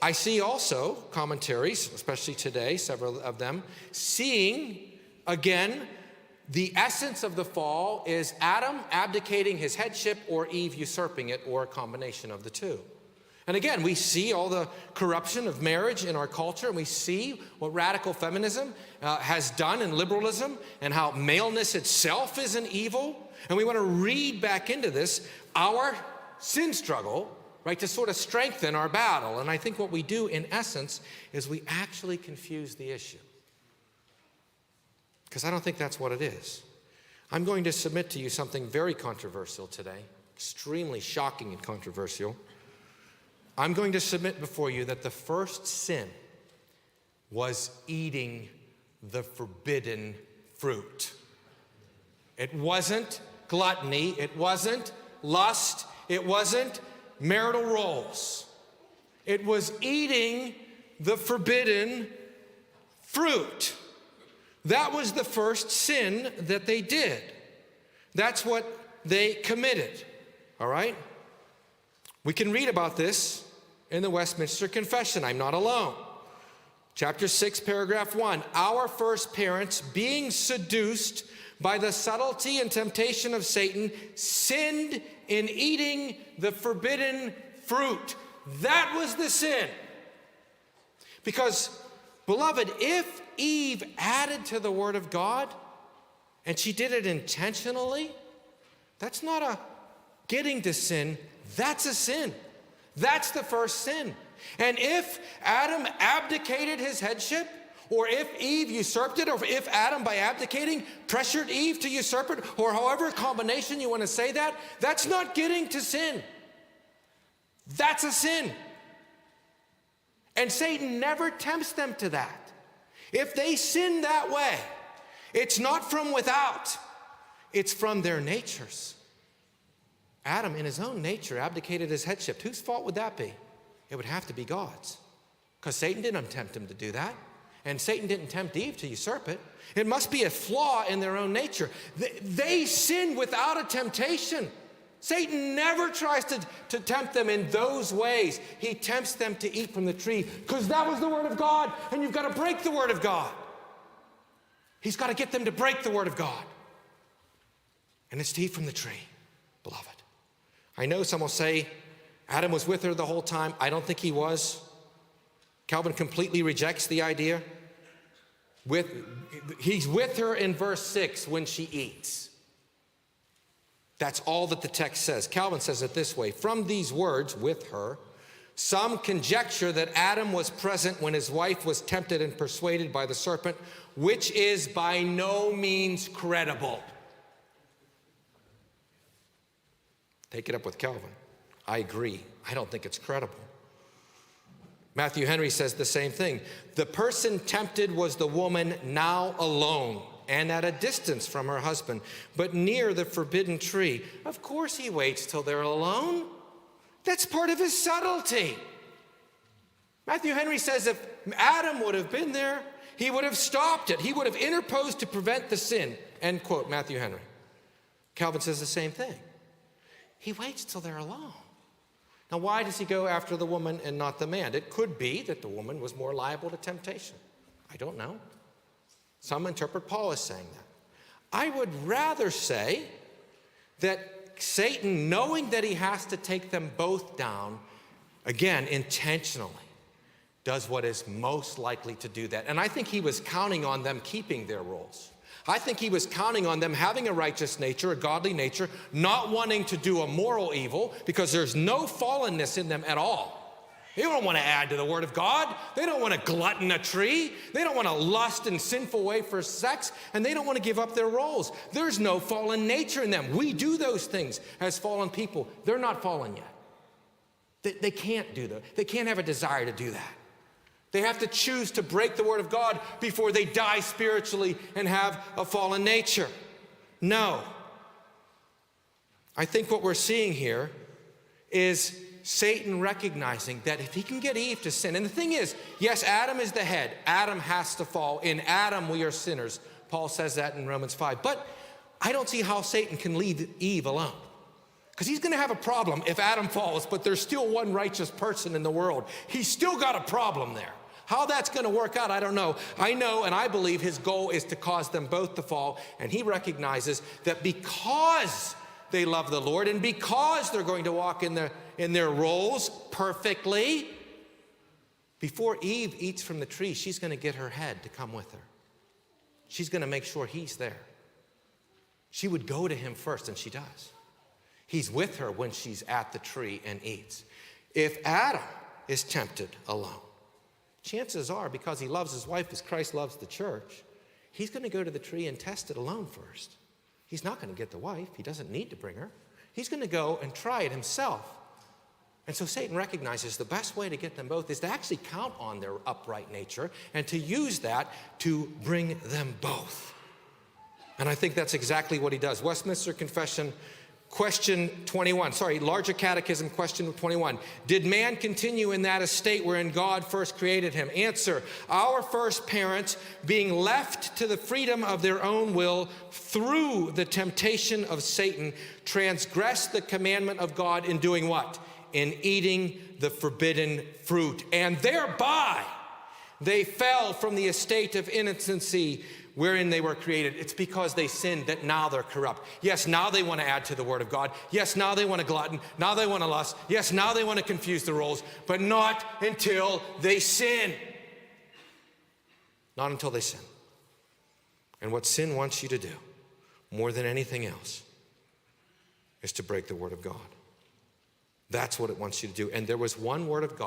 I see also commentaries, especially today, several of them, seeing again the essence of the fall is Adam abdicating his headship or Eve usurping it, or a combination of the two. And again, we see all the corruption of marriage in our culture, and we see what radical feminism has done in liberalism, and how maleness itself is an evil. And we want to read back into this, our sin struggle, right, to sort of strengthen our battle. And I think what we do in essence is we actually confuse the issue. Because I don't think that's what it is. I'm going to submit to you something very controversial today, extremely shocking and controversial. I'm going to submit before you that the first sin was eating the forbidden fruit. It wasn't gluttony, it wasn't lust, it wasn't marital roles. It was eating the forbidden fruit. That was the first sin that they did. That's what they committed, all right? We can read about this in the Westminster Confession. I'm not alone. Chapter 6, paragraph 1. Our first parents, being seduced by the subtlety and temptation of Satan, sinned in eating the forbidden fruit. That was the sin. Because, beloved, if Eve added to the Word of God, and she did it intentionally, that's not a getting to sin, that's a sin. That's the first sin. And if Adam abdicated his headship, or if Eve usurped it, or if Adam, by abdicating, pressured Eve to usurp it, or however combination you want to say that, that's not getting to sin. That's a sin. And Satan never tempts them to that. If they sin that way, it's not from without, it's from their natures. Adam, in his own nature, abdicated his headship. Whose fault would that be? It would have to be God's. Because Satan didn't tempt him to do that. And Satan didn't tempt Eve to usurp it. It must be a flaw in their own nature. They sinned without a temptation. Satan never tries to tempt them in those ways. He tempts them to eat from the tree because that was the Word of God, and you've got to break the Word of God. He's got to get them to break the Word of God. And it's to eat from the tree, beloved. I know some will say Adam was with her the whole time. I don't think he was. Calvin completely rejects the idea. He's with her in verse 6 when she eats. That's all that the text says. Calvin says it this way: from these words, with her, some conjecture that Adam was present when his wife was tempted and persuaded by the serpent, which is by no means credible. Take it up with Calvin. I agree. I don't think it's credible. Matthew Henry says the same thing. The person tempted was the woman, now alone and at a distance from her husband, but near the forbidden tree. Of course he waits till they're alone. That's part of his subtlety. Matthew Henry says if Adam would have been there, he would have stopped it. He would have interposed to prevent the sin. End quote, Matthew Henry. Calvin says the same thing. He waits till they're alone. Now, why does he go after the woman and not the man? It could be that the woman was more liable to temptation. I don't know. Some interpret Paul as saying that. I would rather say that Satan, knowing that he has to take them both down, again, intentionally, does what is most likely to do that. And I think he was counting on them keeping their roles. I think he was counting on them having a righteous nature, a godly nature, not wanting to do a moral evil, because there's no fallenness in them at all. They don't want to add to the Word of God. They don't want to glutton a tree. They don't want to lust in sinful way for sex, and they don't want to give up their roles. There's no fallen nature in them. We do those things as fallen people. They're not fallen yet. They can't do that. They can't have a desire to do that. They have to choose to break the Word of God before they die spiritually and have a fallen nature. No. I think what we're seeing here is Satan recognizing that if he can get Eve to sin, and the thing is, yes, Adam is the head. Adam has to fall. In Adam, we are sinners. Paul says that in Romans 5. But I don't see how Satan can leave Eve alone. Because he's going to have a problem if Adam falls, but there's still one righteous person in the world. He's still got a problem there. How that's going to work out, I don't know. I know and I believe his goal is to cause them both to fall, and he recognizes that because they love the Lord and because they're going to walk in their roles perfectly, before Eve eats from the tree, she's going to get her head to come with her. She's going to make sure he's there. She would go to him first, and she does. He's with her when she's at the tree and eats. If Adam is tempted alone, chances are, because he loves his wife as Christ loves the church, he's going to go to the tree and test it alone first. He's not going to get the wife. He doesn't need to bring her. He's going to go and try it himself. And so Satan recognizes the best way to get them both is to actually count on their upright nature and to use that to bring them both. And I think that's exactly what he does. Westminster Confession, question 21. Larger Catechism, question 21. Did man continue in that estate wherein God first created him? Answer, our first parents, being left to the freedom of their own will through the temptation of Satan, transgressed the commandment of God in doing what? In eating the forbidden fruit. And thereby they fell from the estate of innocency wherein they were created. It's because they sinned that now they're corrupt. Yes, now they want to add to the word of God. Yes, now they want to glutton. Now they want to lust. Yes, now they want to confuse the roles, but not until they sin. Not until they sin. And what sin wants you to do, more than anything else, is to break the word of God. That's what it wants you to do. And there was one word of God